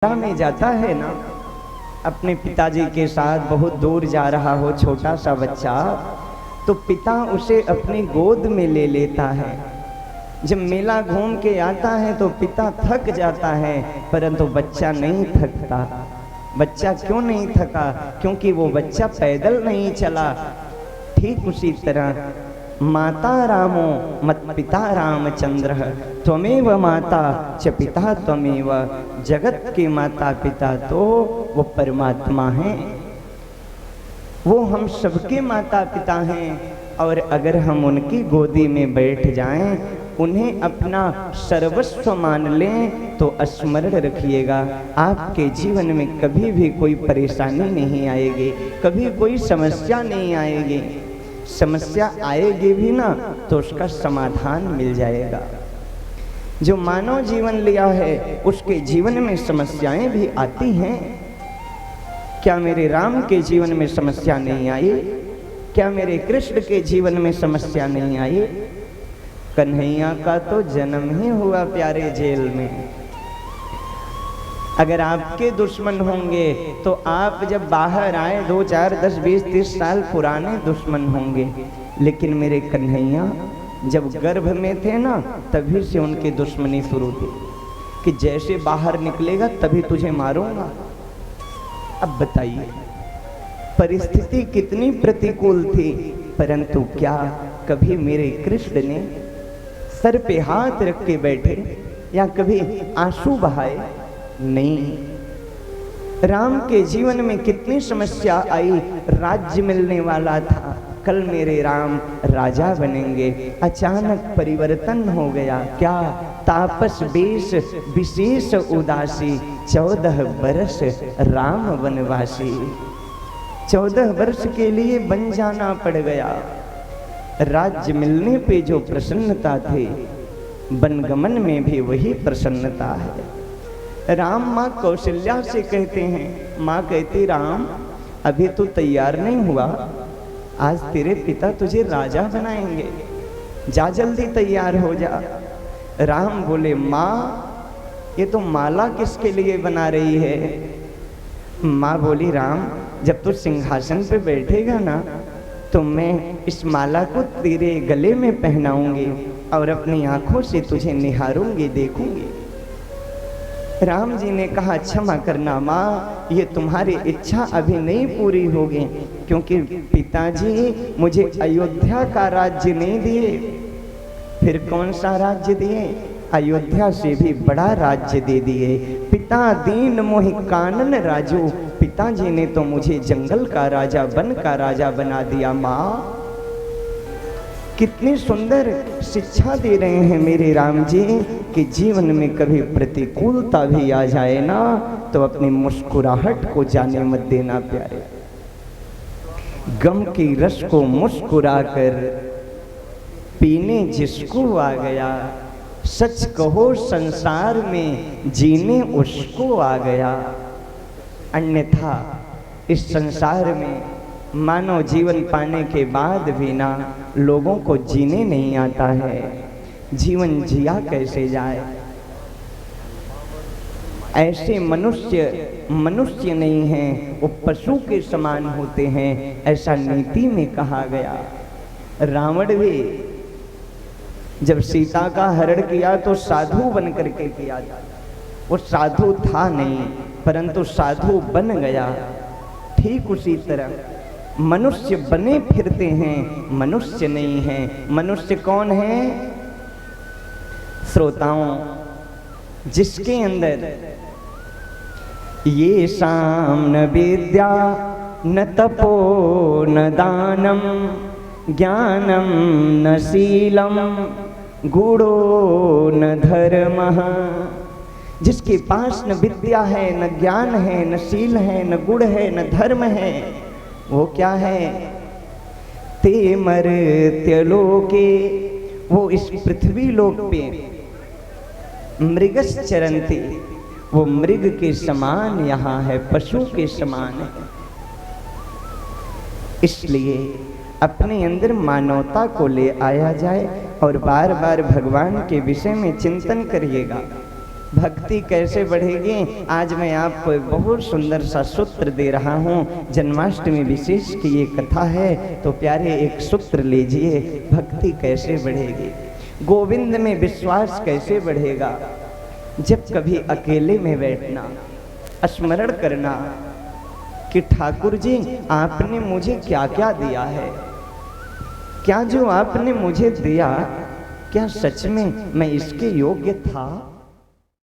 में जाता है ना, अपने पिताजी के साथ बहुत दूर जा रहा हो छोटा सा बच्चा, तो पिता उसे अपनी गोद में ले लेता है। जब मेला घूम के आता है तो पिता थक जाता है, परंतु बच्चा नहीं थकता। बच्चा क्यों नहीं थका? क्योंकि वो बच्चा पैदल नहीं चला। ठीक उसी तरह माता रामो मत पिता रामचंद्र त्वमेव माता च पिता त्वमेव। जगत के माता पिता तो वो परमात्मा हैं, वो हम सबके माता पिता हैं। और अगर हम उनकी गोदी में बैठ जाएं, उन्हें अपना सर्वस्व मान लें, तो स्मरण रखिएगा आपके जीवन में कभी भी कोई परेशानी नहीं आएगी, कभी कोई समस्या नहीं आएगी। समस्या आएगी भी ना तो उसका समाधान मिल जाएगा। जो मानव जीवन लिया है उसके जीवन में समस्याएं भी आती हैं। क्या मेरे राम के जीवन में समस्या नहीं आई? क्या मेरे कृष्ण के जीवन में समस्या नहीं आई? कन्हैया का तो जन्म ही हुआ प्यारे जेल में। अगर आपके दुश्मन होंगे तो आप जब बाहर आए 2, 4, 10, 20, 30 साल पुराने दुश्मन होंगे, लेकिन मेरे कन्हैया जब गर्भ में थे ना, तभी से उनकी दुश्मनी शुरू थी कि जैसे बाहर निकलेगा तभी तुझे मारूंगा। अब बताइए परिस्थिति कितनी प्रतिकूल थी, परंतु क्या कभी मेरे कृष्ण ने सर पे हाथ रख के बैठे या कभी आंसू बहाए? नहीं। राम के जीवन में कितनी समस्या आई। राज्य मिलने वाला था, कल मेरे राम राजा बनेंगे, अचानक परिवर्तन हो गया। क्या? तापस बेश विशेष उदासी, 14 वर्ष राम वनवासी। 14 वर्ष के लिए बन जाना पड़ गया। राज्य मिलने पे जो प्रसन्नता थी, वनगमन में भी वही प्रसन्नता है। राम माँ कौशल्या से कहते हैं, माँ कहती राम अभी तो तैयार नहीं हुआ, आज तेरे पिता तुझे राजा बनाएंगे, जा जल्दी तैयार हो जा। राम बोले माँ ये तो माला किसके लिए बना रही है? माँ बोली राम जब तू सिंहासन पे बैठेगा ना, तो मैं इस माला को तेरे गले में पहनाऊंगी और अपनी आंखों से तुझे निहारूंगी, देखूंगी। राम जी ने कहा क्षमा करना माँ, ये तुम्हारी इच्छा अभी नहीं पूरी होगी, क्योंकि पिताजी मुझे अयोध्या का राज्य नहीं दिए। फिर कौन सा राज्य दिए? अयोध्या से भी बड़ा राज्य दे दिए। पिता दीन मोहि कानन राजू, पिताजी ने तो मुझे जंगल का राजा, वन का राजा बना दिया। माँ कितनी सुंदर शिक्षा दे रहे हैं मेरे राम जी कि जीवन में कभी प्रतिकूलता भी आ जाए ना, तो अपनी मुस्कुराहट को जाने मत देना प्यारे। गम की रस को मुस्कुराकर पीने जिसको आ गया, सच कहो संसार में जीने उसको आ गया। अन्यथा इस संसार में मानव जीवन पाने के बाद भी ना लोगों को जीने नहीं आता है। जीवन जिया कैसे जाए? ऐसे मनुष्य नहीं हैं, वो पशु के समान होते हैं, ऐसा नीति में कहा गया। रावण भी जब सीता का हरण किया तो साधु बन करके किया, वो साधु था नहीं परंतु साधु बन गया। ठीक उसी तरह मनुष्य बने फिरते हैं, मनुष्य नहीं हैं। मनुष्य कौन है? श्रोताओं, जिसके अंदर ये शाम न विद्या न तपो न दानम ज्ञानम न शीलम गुणो न धर्मः। जिसके पास न विद्या है, न ज्ञान है, न शील है, न गुण है, न धर्म है, वो क्या है? ते मर्त्यलोके, वो इस पृथ्वी लोक पे मृगस चरन्ति, वो मृग के समान यहाँ है, पशु के समान है। इसलिए अपने अंदर मानवता को ले आया जाए और बार बार भगवान के विषय में चिंतन करिएगा। भक्ति कैसे बढ़ेगी? आज मैं आपको एक बहुत सुंदर सा सूत्र दे रहा हूँ। जन्माष्टमी विशेष की ये कथा है, तो प्यारे एक सूत्र लीजिए, भक्ति कैसे बढ़ेगी, गोविंद में विश्वास कैसे बढ़ेगा। जब कभी अकेले में बैठना, स्मरण करना कि ठाकुर जी आपने मुझे क्या क्या दिया है, क्या जो आपने मुझे दिया क्या सच में मैं इसके योग्य था।